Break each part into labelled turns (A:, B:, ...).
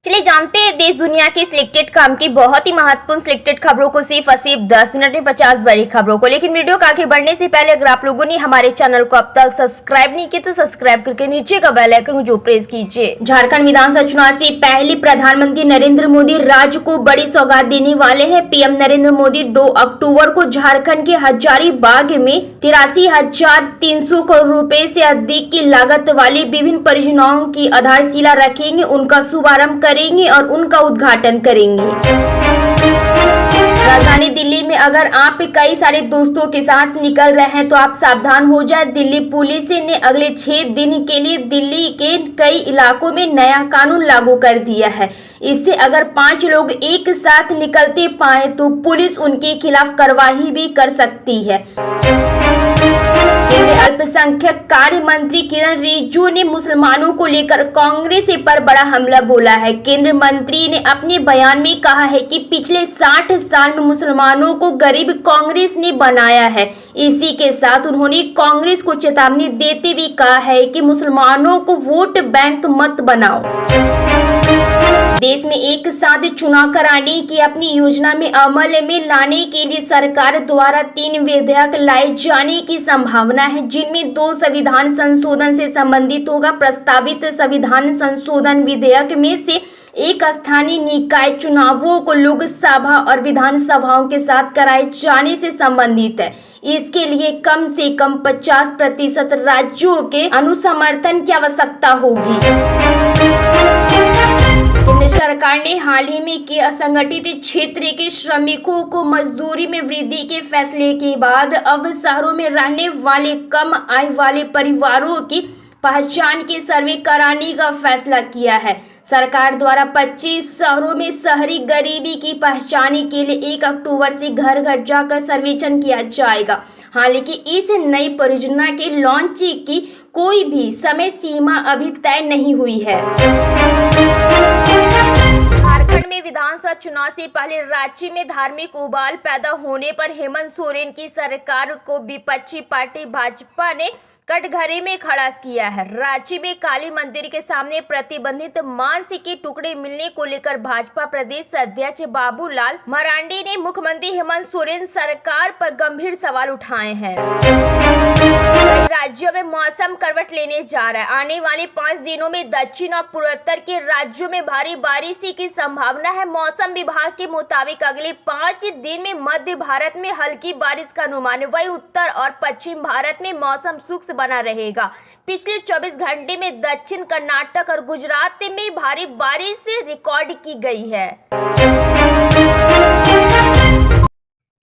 A: चलिए जानते हैं देश दुनिया की सिलेक्टेड काम की बहुत ही महत्वपूर्ण सिलेक्टेड खबरों को सिर्फ 10 मिनट में 50 बड़ी खबरों को। लेकिन वीडियो को आगे बढ़ने से पहले अगर आप लोगों ने हमारे चैनल को अब तक सब्सक्राइब नहीं किया तो सब्सक्राइब करके नीचे का बेल आइकन को जो प्रेस कीजिए। झारखंड विधानसभा चुनाव से पहले प्रधानमंत्री नरेंद्र मोदी राज्य को बड़ी सौगात देने वाले हैं। पीएम नरेंद्र मोदी 2 अक्टूबर को झारखंड के हजारीबाग में 83,300 करोड़ रुपए से अधिक की लागत वाली विभिन्न परियोजनाओं की आधारशिला रखेंगे, उनका शुभारंभ करेंगे और उनका उद्घाटन करेंगे। राजधानी दिल्ली में अगर आप कई सारे दोस्तों के साथ निकल रहे हैं तो आप सावधान हो जाए। दिल्ली पुलिस ने अगले 6 दिन के लिए दिल्ली के कई इलाकों में नया कानून लागू कर दिया है। इससे अगर 5 लोग एक साथ निकलते पाए तो पुलिस उनके खिलाफ कार्रवाई भी कर सकती है। केंद्रीय अल्पसंख्यक कार्य मंत्री किरण रिजिजू ने मुसलमानों को लेकर कांग्रेस पर बड़ा हमला बोला है। केंद्रीय मंत्री ने अपने बयान में कहा है कि पिछले 60 साल में मुसलमानों को गरीब कांग्रेस ने बनाया है। इसी के साथ उन्होंने कांग्रेस को चेतावनी देते हुए कहा है कि मुसलमानों को वोट बैंक मत बनाओ। देश में एक साथ चुनाव कराने की अपनी योजना में अमल में लाने के लिए सरकार द्वारा 3 विधेयक लाए जाने की संभावना है, जिनमें 2 संविधान संशोधन से संबंधित होगा। प्रस्तावित संविधान संशोधन विधेयक में से एक स्थानीय निकाय चुनावों को लोकसभा और विधानसभाओं के साथ कराए जाने से संबंधित है। इसके लिए कम से कम 50% राज्यों के अनुसमर्थन की आवश्यकता होगी। केंद्र सरकार ने हाल ही में किए असंगठित क्षेत्र के श्रमिकों को मजदूरी में वृद्धि के फैसले के बाद अब शहरों में रहने वाले कम आय वाले परिवारों की पहचान के सर्वे कराने का फैसला किया है। सरकार द्वारा 25 शहरों में शहरी गरीबी की पहचान के लिए 1 अक्टूबर से घर घर जाकर सर्वेक्षण किया जाएगा। हालांकि इस नई परियोजना के लॉन्च की कोई भी समय सीमा अभी तय नहीं हुई है। झारखंड में विधानसभा चुनाव से पहले राज्य में धार्मिक उबाल पैदा होने पर हेमंत सोरेन की सरकार को विपक्षी पार्टी भाजपा ने कटघरे में खड़ा किया है। राज्य में काली मंदिर के सामने प्रतिबंधित मांस के टुकड़े मिलने को लेकर भाजपा प्रदेश अध्यक्ष बाबूलाल मरांडी ने मुख्यमंत्री हेमंत सोरेन सरकार पर गंभीर सवाल उठाए हैं। कई राज्यों में मौसम करवट लेने जा रहा है। आने वाले 5 दिनों में दक्षिण और पूर्वोत्तर के राज्यों में भारी बारिश की संभावना है। मौसम विभाग के मुताबिक अगले 5 दिन में मध्य भारत में हल्की बारिश का अनुमान है। वहीं उत्तर और पश्चिम भारत में मौसम शुष्क बना रहेगा। पिछले 24 घंटे में दक्षिण कर्नाटक और गुजरात में भारी बारिश रिकॉर्ड की गई है।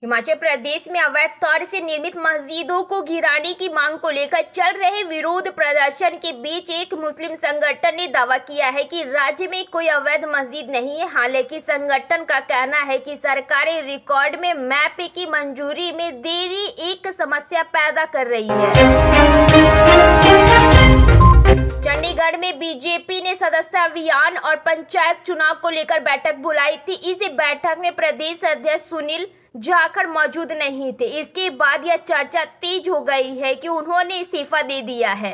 A: हिमाचल प्रदेश में अवैध तौर से निर्मित मस्जिदों को गिराने की मांग को लेकर चल रहे विरोध प्रदर्शन के बीच एक मुस्लिम संगठन ने दावा किया है कि राज्य में कोई अवैध मस्जिद नहीं है। हालांकि संगठन का कहना है कि सरकारी रिकॉर्ड में मैप की मंजूरी में देरी एक समस्या पैदा कर रही है। चंडीगढ़ में बीजेपी ने सदस्यता अभियान और पंचायत चुनाव को लेकर बैठक बुलाई थी। इस बैठक में प्रदेश अध्यक्ष सुनील जाखड़ मौजूद नहीं थे। इसके बाद यह चर्चा तेज हो गई है कि उन्होंने इस्तीफा दे दिया है।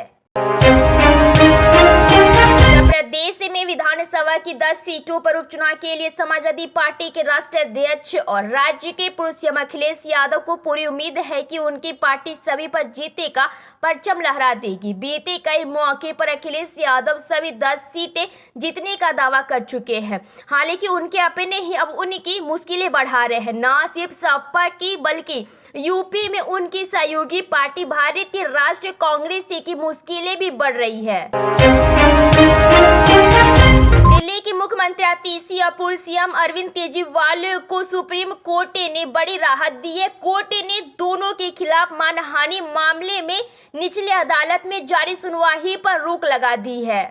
A: प्रदेश में विधानसभा की 10 सीटों पर उपचुनाव के लिए समाजवादी पार्टी के राष्ट्रीय अध्यक्ष और राज्य के पूर्व सीएम अखिलेश यादव को पूरी उम्मीद है कि उनकी पार्टी सभी पर जीते का परचम लहरा देगी। बीते कई मौके पर अखिलेश यादव सभी 10 सीटें जीतने का दावा कर चुके हैं। हालांकि उनके अपने ही अब उनकी मुश्किलें बढ़ा रहे हैं। न सिर्फ सपा की बल्कि यूपी में उनकी सहयोगी पार्टी भारतीय राष्ट्रीय कांग्रेस की मुश्किलें भी बढ़ रही है। दिल्ली के मुख्यमंत्री आतिशी और पूर्व सीएम अरविंद केजरीवाल को सुप्रीम कोर्ट ने बड़ी राहत दी है। कोर्ट ने दोनों के खिलाफ मानहानि मामले में निचली अदालत में जारी सुनवाई पर रोक लगा दी है।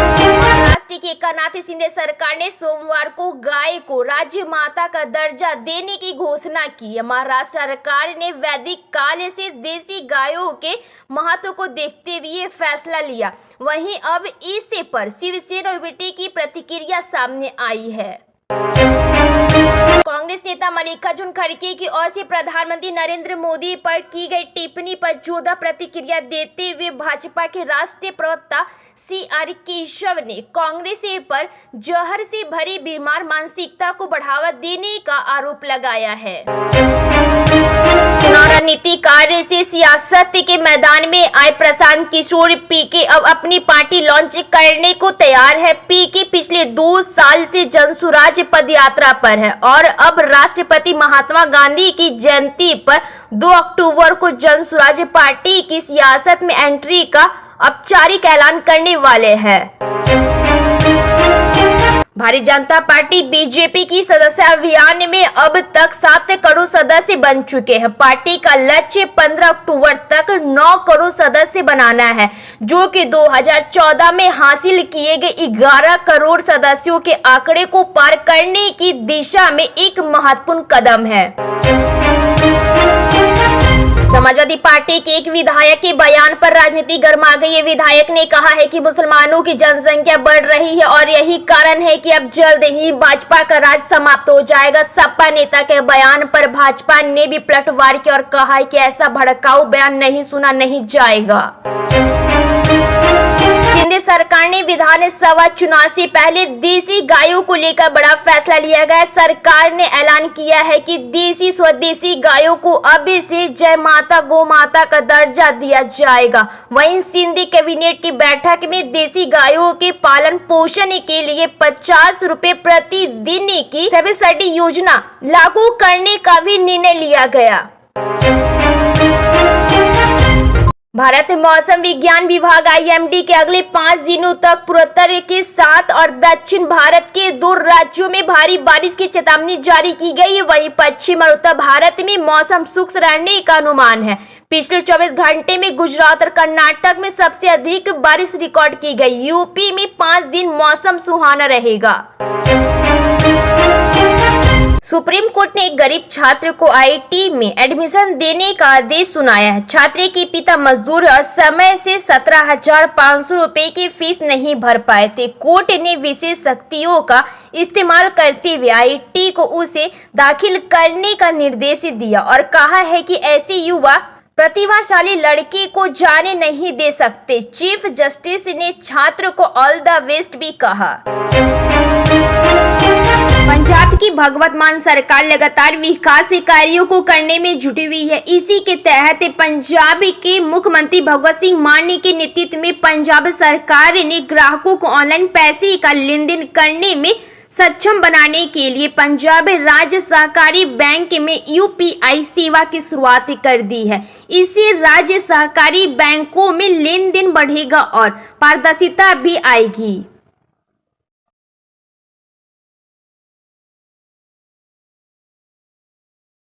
A: महाराष्ट्र की एकनाथ शिंदे सरकार ने सोमवार को गाय को राज्य माता का दर्जा देने की घोषणा की है। महाराष्ट्र सरकार ने वैदिक काल से देसी गायों के महत्व को देखते हुए ये फैसला लिया। वहीं अब इस पर शिवसेना और बीजेपी की प्रतिक्रिया सामने आई है। कांग्रेस नेता मल्लिकार्जुन खड़गे की ओर से प्रधानमंत्री नरेंद्र मोदी पर की गई टिप्पणी पर जोरदार प्रतिक्रिया देते हुए भाजपा के राष्ट्रीय प्रवक्ता CR केशव ने कांग्रेस पर जहर से भरी बीमार मानसिकता को बढ़ावा देने का आरोप लगाया है। चुनाव रणनीति कार्य से सियासत के मैदान में आए प्रशांत किशोर पीके अब अपनी पार्टी लॉन्च करने को तैयार है। पीके पिछले 2 साल से जनसुराज पदयात्रा पर है और अब राष्ट्रपति महात्मा गांधी की जयंती पर 2 अक्टूबर को जनसुराज पार्टी की सियासत में एंट्री का औपचारिक ऐलान करने वाले हैं। भारतीय जनता पार्टी बीजेपी की सदस्य अभियान में अब तक 7 करोड़ सदस्य बन चुके हैं। पार्टी का लक्ष्य 15 अक्टूबर तक 9 करोड़ सदस्य बनाना है, जो कि 2014 में हासिल किए गए 11 करोड़ सदस्यों के आंकड़े को पार करने की दिशा में एक महत्वपूर्ण कदम है। समाजवादी पार्टी के एक विधायक के बयान पर राजनीति गर्मा गई। ये विधायक ने कहा है कि मुसलमानों की जनसंख्या बढ़ रही है और यही कारण है कि अब जल्द ही भाजपा का राज समाप्त हो जाएगा। सपा नेता के बयान पर भाजपा ने भी पलटवार किया और कहा है कि ऐसा भड़काऊ बयान नहीं सुना नहीं जाएगा। केंद्र सरकार ने विधानसभा चुनाव से पहले देसी गायों को लेकर बड़ा फैसला लिया गया। सरकार ने ऐलान किया है कि देसी स्वदेशी गायों को अब से जय माता गौ माता का दर्जा दिया जाएगा। वहीं सिंधी कैबिनेट की बैठक में देसी गायों के पालन पोषण के लिए 50 रुपए प्रतिदिन की सब्सिडी योजना लागू करने का भी निर्णय लिया गया। भारत मौसम विज्ञान विभाग IMD के अगले 5 दिनों तक पूर्वोत्तर के 7 और दक्षिण भारत के 2 राज्यों में भारी बारिश की चेतावनी जारी की गई है। वहीं पश्चिम और उत्तर भारत में मौसम शुष्क रहने का अनुमान है। पिछले 24 घंटे में गुजरात और कर्नाटक में सबसे अधिक बारिश रिकॉर्ड की गई। यूपी में 5 दिन मौसम सुहाना रहेगा। सुप्रीम कोर्ट ने एक गरीब छात्र को IIT में एडमिशन देने का आदेश सुनाया है। छात्र के पिता मजदूर और समय से 17,500 रुपए की फीस नहीं भर पाए थे। कोर्ट ने विशेष शक्तियों का इस्तेमाल करते हुए IIT को उसे दाखिल करने का निर्देश दिया और कहा है कि ऐसे युवा प्रतिभाशाली लड़के को जाने नहीं दे सकते। चीफ जस्टिस ने छात्र को ऑल द बेस्ट भी कहा। पंजाब की भगवत मान सरकार लगातार विकास कार्यों को करने में जुटी हुई है। इसी के तहत पंजाब के मुख्यमंत्री भगवत सिंह मान के नेतृत्व में पंजाब सरकार ने ग्राहकों को ऑनलाइन पैसे का लेन देन करने में सक्षम बनाने के लिए पंजाब राज्य सहकारी बैंक में UPI सेवा की शुरुआत कर दी है। इससे राज्य सहकारी बैंकों में लेन देन बढ़ेगा और पारदर्शिता भी आएगी।